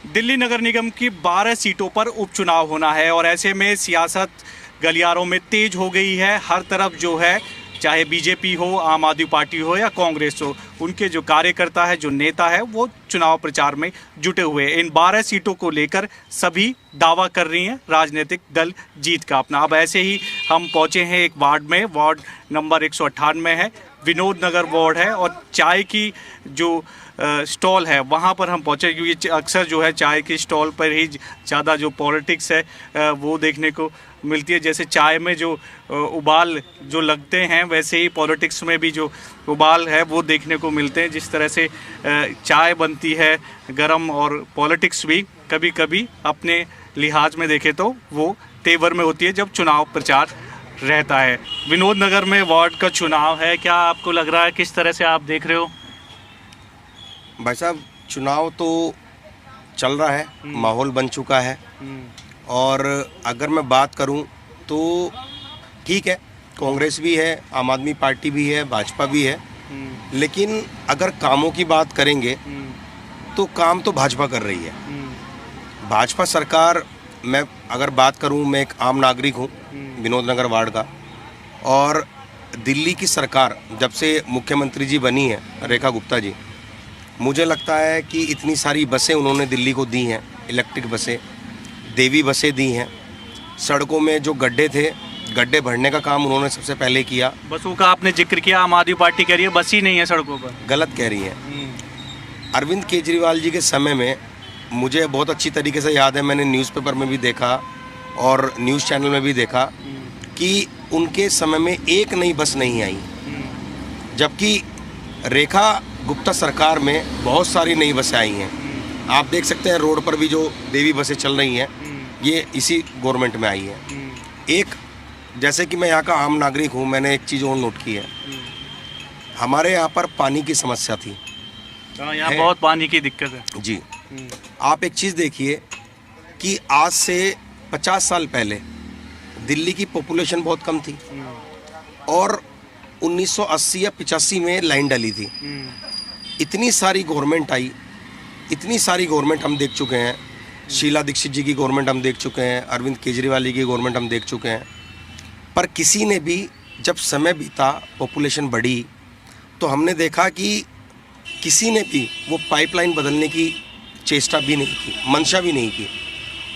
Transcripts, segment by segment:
दिल्ली नगर निगम की 12 सीटों पर उपचुनाव होना है और ऐसे में सियासत गलियारों में तेज हो गई है। हर तरफ जो है, चाहे बीजेपी हो, आम आदमी पार्टी हो या कांग्रेस हो, उनके जो कार्यकर्ता है, जो नेता है, वो चुनाव प्रचार में जुटे हुए हैं। इन 12 सीटों को लेकर सभी दावा कर रही हैं राजनीतिक दल जीत का अपना। अब ऐसे ही हम पहुंचे हैं एक वार्ड में, वार्ड नंबर 198 है, विनोद नगर वार्ड है, और चाय की जो स्टॉल है वहाँ पर हम पहुँचे, क्योंकि अक्सर जो है चाय की स्टॉल पर ही ज़्यादा जो पॉलिटिक्स है वो देखने को मिलती है। जैसे चाय में जो उबाल जो लगते हैं, वैसे ही पॉलिटिक्स में भी जो उबाल है वो देखने को मिलते हैं। जिस तरह से चाय बनती है गरम, और पॉलिटिक्स भी कभी कभी अपने लिहाज में देखे तो वो तेवर में होती है जब चुनाव प्रचार रहता है। विनोद नगर में वार्ड का चुनाव है, क्या आपको लग रहा है, किस तरह से आप देख रहे हो? भाई साहब, चुनाव तो चल रहा है, माहौल बन चुका है, और अगर मैं बात करूं तो ठीक है, कांग्रेस भी है, आम आदमी पार्टी भी है, भाजपा भी है, लेकिन अगर कामों की बात करेंगे तो काम तो भाजपा कर रही है। भाजपा सरकार, मैं अगर बात करूं, मैं एक आम नागरिक हूं विनोद नगर वार्ड का, और दिल्ली की सरकार जब से मुख्यमंत्री जी बनी है रेखा गुप्ता जी, मुझे लगता है कि इतनी सारी बसें उन्होंने दिल्ली को दी हैं, इलेक्ट्रिक बसें, देवी बसें दी हैं। सड़कों में जो गड्ढे थे, गड्ढे भरने का काम उन्होंने सबसे पहले किया। बसों का आपने जिक्र किया, आम आदमी पार्टी कह रही है बस ही नहीं है सड़कों पर। गलत कह रही हैं। अरविंद केजरीवाल जी के समय में मुझे बहुत अच्छी तरीके से याद है, मैंने न्यूज़पेपर में भी देखा और न्यूज़ चैनल में भी देखा कि उनके समय में एक नई बस नहीं आई, जबकि रेखा गुप्ता सरकार में बहुत सारी नई बसें आई हैं। आप देख सकते हैं रोड पर भी जो देवी बसें चल रही हैं, ये इसी गवर्नमेंट में आई है। एक, जैसे कि मैं यहाँ का आम नागरिक हूँ, मैंने एक चीज़ और नोट की है, हमारे यहाँ पर पानी की समस्या थी। यहाँ बहुत पानी की दिक्कत है जी। आप एक चीज़ देखिए कि आज से 50 साल पहले दिल्ली की पॉपुलेशन बहुत कम थी, और 1980 या 85 में लाइन डली थी। इतनी सारी गवर्नमेंट आई, इतनी सारी गवर्नमेंट हम देख चुके हैं। शीला दीक्षित जी की गवर्नमेंट हम देख चुके हैं, अरविंद केजरीवाल जी की गवर्नमेंट हम देख चुके हैं, पर किसी ने भी, जब समय बीता, पॉपुलेशन बढ़ी, तो हमने देखा कि किसी ने भी वो पाइपलाइन बदलने की चेष्टा भी नहीं की, मंशा भी नहीं की।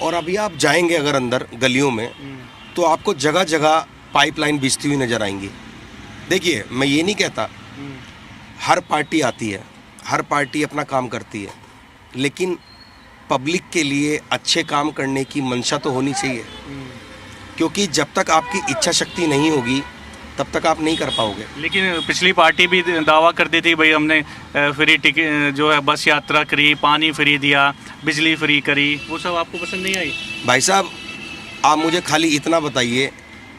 और अभी आप जाएंगे अगर अंदर गलियों में, तो आपको जगह जगह पाइपलाइन बिछती हुई नज़र आएंगी। देखिए, मैं ये नहीं कहता, हर पार्टी आती है, हर पार्टी अपना काम करती है, लेकिन पब्लिक के लिए अच्छे काम करने की मंशा तो होनी चाहिए, क्योंकि जब तक आपकी इच्छा शक्ति नहीं होगी तब तक आप नहीं कर पाओगे। लेकिन पिछली पार्टी भी दावा करती थी, भाई हमने फ्री टिकट जो है बस यात्रा करी, पानी फ्री दिया, बिजली फ्री करी, वो सब आपको पसंद नहीं आई? भाई साहब, आप मुझे खाली इतना बताइए,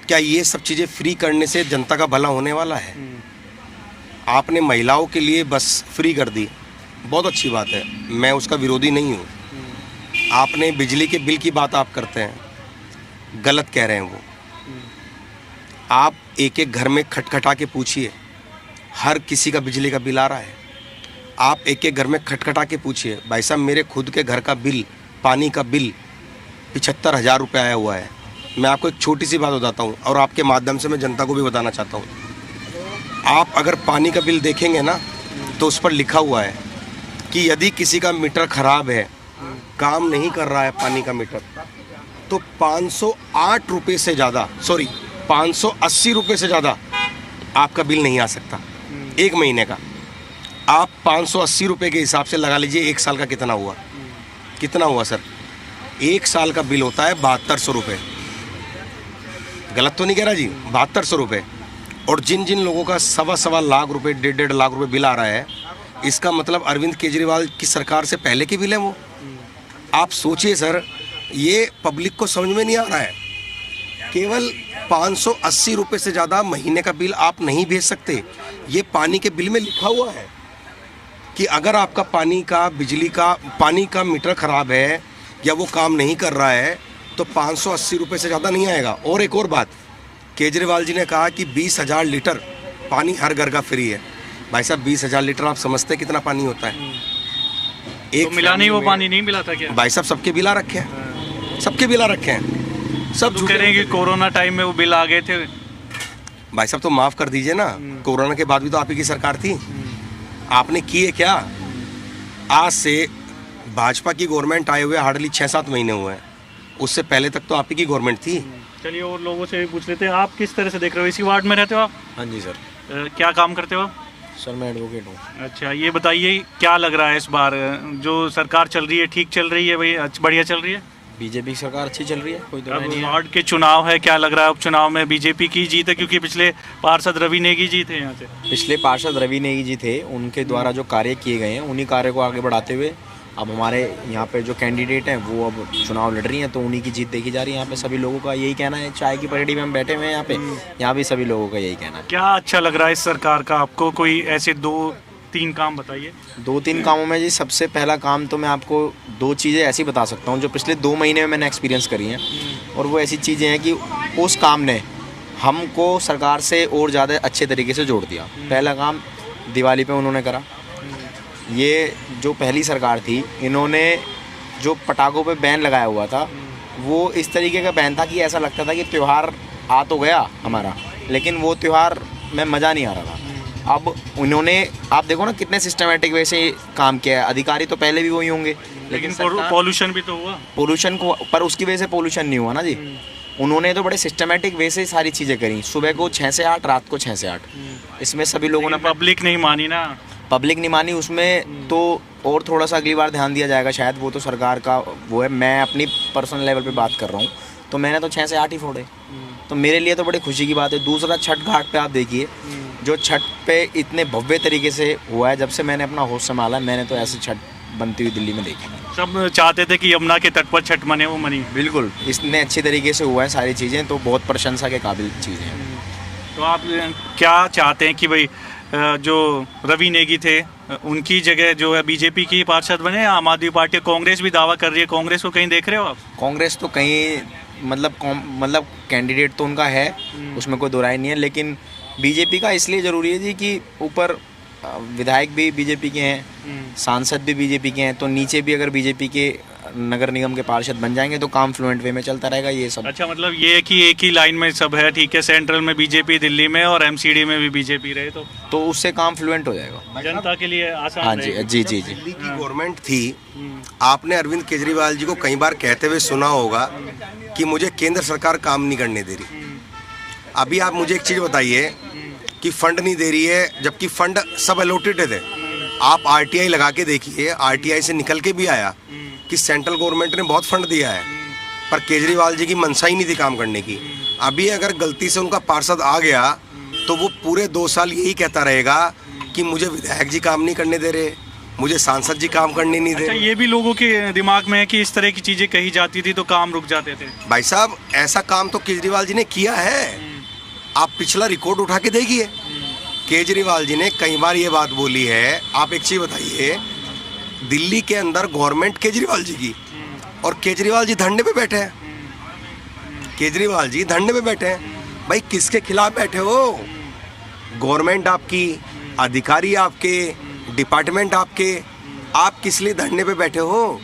क्या ये सब चीज़ें फ्री करने से जनता का भला होने वाला है? आपने महिलाओं के लिए बस फ्री कर दी, बहुत अच्छी बात है, मैं उसका विरोधी नहीं हूँ। आपने बिजली के बिल की बात आप करते हैं, गलत कह रहे हैं वो। आप एक एक घर में खटखटा के पूछिए, हर किसी का बिजली का बिल आ रहा है। आप एक एक घर में खटखटा के पूछिए, भाई साहब मेरे खुद के घर का बिल, पानी का बिल 75,000 रुपये आया हुआ है। मैं आपको एक छोटी सी बात बताता हूँ, और आपके माध्यम से मैं जनता को भी बताना चाहता हूँ। आप अगर पानी का बिल देखेंगे ना, तो उस पर लिखा हुआ है कि यदि किसी का मीटर ख़राब है, काम नहीं कर रहा है पानी का मीटर, तो 508 रुपये से ज़्यादा, 580 रुपये से ज़्यादा आपका बिल नहीं आ सकता एक महीने का। आप 580 रुपये के हिसाब से लगा लीजिए, एक साल का कितना हुआ? कितना हुआ सर? एक साल का बिल होता है 7200 रुपये। गलत तो नहीं कह रहा जी? 7200 रुपये। और जिन जिन लोगों का सवा लाख रुपए, 1.5 लाख रुपए बिल आ रहा है, इसका मतलब अरविंद केजरीवाल की सरकार से पहले के बिल है वो। आप सोचिए सर, ये पब्लिक को समझ में नहीं आ रहा है। केवल 580 रुपये से ज़्यादा महीने का बिल आप नहीं भेज सकते। ये पानी के बिल में लिखा हुआ है कि अगर आपका पानी का, बिजली का, पानी का मीटर ख़राब है या वो काम नहीं कर रहा है, तो 580 रुपये से ज़्यादा नहीं आएगा। और एक और बात, केजरीवाल जी ने कहा कि 20,000 लीटर पानी हर घर का फ्री है। भाई साहब, 20,000 लीटर आप समझते कितना पानी होता है? एक तो मिला नहीं, वो family में- पानी नहीं मिला था क्या? भाई साहब सबके बिला रखे हैं, सबके बिला रखे हैं, सब तो झूठे कह रहे हैं कि कोरोना टाइम में वो बिल आ गए थे। भाई साहब तो माफ कर दीजिए ना, कोरोना के बाद भी तो आप ही की सरकार थी, आपने किए क्या? आज से भाजपा की गवर्नमेंट आए हुए हार्डली 6-7 महीने हुए हैं, उससे पहले तक तो आप ही की गवर्नमेंट थी। चलिए और लोगों से भी पूछ लेते हैं, आप किस तरह से देख रहे हो, इसी वार्ड में रहते हो आप? हाँ जी सर। क्या काम करते हो आप? सर मैं एडवोकेट हूँ। अच्छा, ये बताइए क्या लग रहा है इस बार जो सरकार चल रही है, ठीक चल रही है भाई, बढ़िया चल रही है? बीजेपी सरकार अच्छी चल रही है, कोई दो अब नहीं है। वार्ड के चुनाव है, क्या लग रहा है उपचुनाव में बीजेपी की जीत है? क्योंकि पिछले पार्षद रवि नेगी जी थे यहाँ से। पिछले पार्षद रवि नेगी जी थे, उनके द्वारा जो कार्य किए गए हैं उन्हीं कार्य को आगे बढ़ाते हुए अब हमारे यहाँ पे जो कैंडिडेट हैं वो अब चुनाव लड़ रही हैं, तो उन्हीं की जीत देखी जा रही है। यहाँ पे सभी लोगों का यही कहना है, चाय की परेडी में हम बैठे हुए हैं यहाँ भी सभी लोगों का यही कहना है। क्या अच्छा लग रहा है इस सरकार का आपको? कोई ऐसे 2-3 काम बताइए। 2-3 कामों में जी, सबसे पहला काम तो मैं आपको 2 चीज़ें ऐसी बता सकता हूँ जो पिछले 2 महीने में मैंने एक्सपीरियंस करी हैं, और वो ऐसी चीज़ें हैं कि उस काम ने हमको सरकार से और ज़्यादा अच्छे तरीके से जोड़ दिया। पहला काम दिवाली पे उन्होंने करा, ये जो पहली सरकार थी इन्होंने जो पटाखों पे बैन लगाया हुआ था वो इस तरीके का बैन था कि ऐसा लगता था कि त्यौहार आ तो गया हमारा, लेकिन वो त्यौहार में मज़ा नहीं आ रहा था। अब उन्होंने, आप देखो ना कितने सिस्टमेटिक वे से काम किया है। अधिकारी तो पहले भी वही होंगे, लेकिन पॉल्यूशन भी तो हुआ। पोल्यूशन को, पर उसकी वजह से पोल्यूशन नहीं हुआ ना जी। उन्होंने तो बड़े सिस्टमेटिक वे से सारी चीज़ें करी, सुबह को 6 से 8, रात को 6 से 8। इसमें सभी लोगों ने, पब्लिक नहीं मानी ना, पब्लिक नहीं मानी उसमें तो और थोड़ा सा अगली बार ध्यान दिया जाएगा शायद, वो तो सरकार का वो है। मैं अपनी पर्सनल लेवल पे बात कर रहा हूँ, तो मैंने तो 6 से 8 ही फोड़े, तो मेरे लिए तो बड़ी खुशी की बात है। दूसरा, छठ घाट पे आप देखिए, जो छठ पे इतने भव्य तरीके से हुआ है, जब से मैंने अपना होश संभाला मैंने तो ऐसे छठ बनती हुई दिल्ली में देखी नहीं। सब चाहते थे कि यमुना के तट पर छठ मने, वो मनी। बिल्कुल, इतने अच्छे तरीके से हुआ है सारी चीज़ें, तो बहुत प्रशंसा के काबिल चीज़ें हैं। तो आप क्या चाहते हैं कि भाई जो रवि नेगी थे उनकी जगह जो है बीजेपी की पार्षद बने, आम आदमी पार्टी? कांग्रेस भी दावा कर रही है, कांग्रेस को कहीं देख रहे हो आप? कांग्रेस तो कहीं मतलब कैंडिडेट तो उनका है, उसमें कोई दो राय नहीं है, लेकिन बीजेपी का इसलिए ज़रूरी है जी कि ऊपर विधायक भी बीजेपी के हैं, सांसद भी बीजेपी के हैं, तो नीचे भी अगर बीजेपी के नगर निगम के पार्षद बन जाएंगे तो काम फ्लुएंट वे में चलता रहेगा ये सब। अच्छा, मतलब ये है कि एक ही लाइन में सब है, ठीक है, सेंट्रल में बीजेपी, दिल्ली में और एमसीडी में भी बीजेपी रहे तो उससे काम फ्लुएंट हो जाएगा, जनता के लिए आसान हाँ जी रहेगा। जी जी जी। दिल्ली की गवर्नमेंट थी, आपने अरविंद केजरीवाल जी को कई बार कहते हुए सुना होगा कि मुझे केंद्र सरकार काम नहीं करने दे रही। अभी आप मुझे एक चीज़ बताइए कि फंड नहीं दे रही है, जबकि फंड सब अलॉटेड थे। आप आरटीआई लगा के देखिए, आरटीआई से निकल के भी आया कि सेंट्रल गवर्नमेंट ने बहुत फंड दिया है, पर केजरीवाल जी की मनसा ही नहीं थी काम करने की। अभी अगर गलती से उनका पार्षद आ गया तो वो पूरे 2 साल यही कहता रहेगा कि मुझे विधायक जी काम नहीं करने दे रहे, मुझे सांसद जी काम करने नहीं दे अच्छा, रहे। ये भी लोगों के दिमाग में है कि इस तरह की चीजें कही जाती थी तो काम रुक जाते थे। भाई साहब, ऐसा काम तो केजरीवाल जी ने किया है, आप पिछला रिकॉर्ड उठा के देखिए। केजरीवाल जी ने कई बार ये बात बोली है। आप एक चीज़ बताइए, दिल्ली के अंदर गवर्नमेंट केजरीवाल जी की, और केजरीवाल जी धरने पे बैठे हैं, केजरीवाल जी धरने पे बैठे हैं। भाई किसके खिलाफ बैठे हो? गवर्नमेंट आपकी, अधिकारी आपके, डिपार्टमेंट आपके, आप किस लिए धरने पे बैठे हो?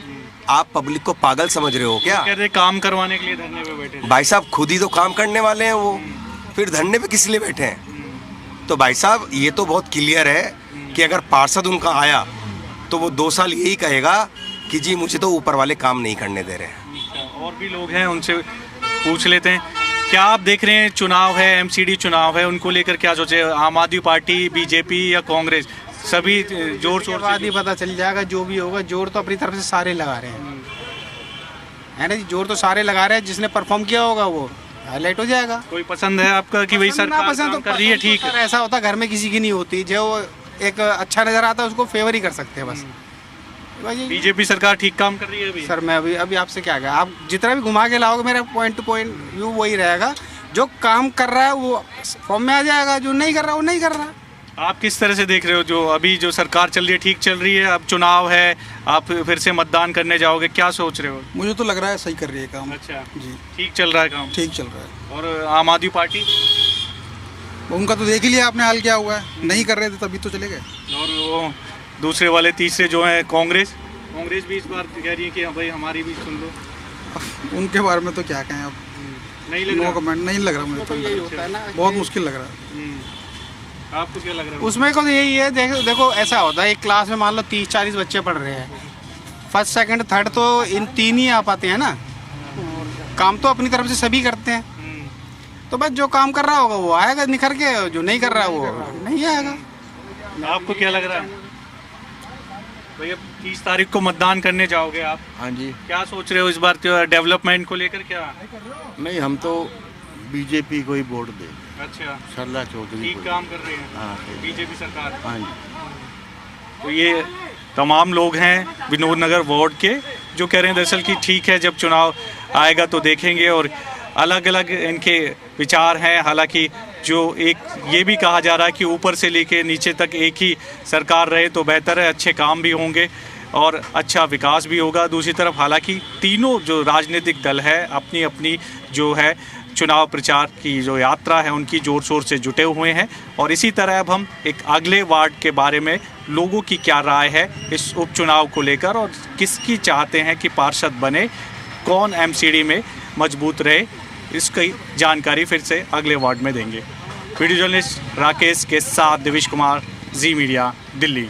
आप पब्लिक को पागल समझ रहे हो क्या? कहते काम करवाने के लिए धरने पे बैठे थे। भाई साहब खुद ही तो काम करने वाले हैं वो, फिर धरने पे किस लिए बैठे हैं? तो भाई साहब ये तो बहुत क्लियर है कि अगर पार्षद उनका आया तो वो 2 साल यही कहेगा कि जी मुझे तो ऊपर वाले काम नहीं करने दे रहे हैं। और भी लोग हैं, उनसे पूछ लेते हैं। क्या आप देख रहे हैं, चुनाव है, एमसीडी चुनाव है, उनको लेकर क्या सोचे? आम आदमी पार्टी, बीजेपी या कांग्रेस, सभी जोर शोर बाद ही पता चल जाएगा जो भी होगा। जोर तो अपनी तरफ से सारे लगा रहे हैं, है ना जी, जोर तो सारे लगा रहे हैं। जिसने परफॉर्म किया होगा वो हाईलाइट हो जाएगा। कोई पसंद है आपका कि भाई सरकार नापसंद काम कर रही है, ठीक है? ऐसा होता घर में किसी की नहीं होती, जो एक अच्छा नजर आता है उसको फेवर ही कर सकते हैं बस। भाई बीजेपी सरकार ठीक काम कर रही है अभी? सर मैं अभी आपसे क्या कहा, आप जितना भी घुमा के लाओगे मेरा पॉइंट टू पॉइंट व्यू वही रहेगा। जो काम कर रहा है वो फॉर्म में आ जाएगा, जो नहीं कर रहा वो नहीं कर रहा। आप किस तरह से देख रहे हो जो अभी जो सरकार चल रही है, ठीक चल रही है? अब चुनाव है, आप फिर से मतदान करने जाओगे, क्या सोच रहे हो? मुझे तो लग रहा है सही कर रही है काम। अच्छा जी, ठीक चल रहा है काम? ठीक चल रहा है। और आम आदमी पार्टी? उनका तो देख ही लिया आपने हाल क्या हुआ है, नहीं कर रहे थे तभी तो चले गए। और वो दूसरे वाले तीसरे जो हैं कांग्रेस? कांग्रेस भी इस बार कह रही है कि हाँ भाई हमारी भी सुन लो। उनके बारे में तो क्या कहें अब, नहीं लग नो रहा। कमेंट, नहीं लग रहा मुझे तो। यही होता है ना, बहुत मुश्किल लग रहा है। आपको क्या लग रहा है? उसमें को यही है, देखो ऐसा होता है, एक क्लास में मान लो 30-40 बच्चे पढ़ रहे हैं, फर्स्ट सेकंड थर्ड तो इन 3 ही आ पाते हैं ना। काम तो अपनी तरफ से सभी करते हैं, तो बस जो काम कर रहा होगा वो आएगा निखर के, जो नहीं कर रहा है वो नहीं आएगा। आपको क्या लग रहा है भैया? 30 तारीख को मतदान करने जाओगे आप, हाँ जी। क्या सोच रहे हो इस बार डेवलपमेंट को लेकर? क्या नहीं, हम तो बीजेपी को ही वोट दें। अच्छा, सरला चौधरी ठीक को। काम कर रहे हैं हाँ, सही। बीजेपी सरकार। हाँ जी। तो ये तमाम लोग हैं विनोद नगर वार्ड के जो कह रहे हैं दरअसल कि ठीक है, जब चुनाव आएगा तो देखेंगे, और अलग अलग इनके विचार हैं। हालांकि जो एक ये भी कहा जा रहा है कि ऊपर से लेके नीचे तक एक ही सरकार रहे तो बेहतर है, अच्छे काम भी होंगे और अच्छा विकास भी होगा। दूसरी तरफ हालांकि तीनों जो राजनीतिक दल है अपनी अपनी जो है चुनाव प्रचार की जो यात्रा है उनकी जोर शोर से जुटे हुए हैं। और इसी तरह अब हम एक अगले वार्ड के बारे में लोगों की क्या राय है इस उपचुनाव को लेकर और किसकी चाहते हैं कि पार्षद बने, कौन एमसीडी में मजबूत रहे, इसकी जानकारी फिर से अगले वार्ड में देंगे। वीडियो जर्नलिस्ट राकेश के साथ दिविश कुमार, जी मीडिया, दिल्ली।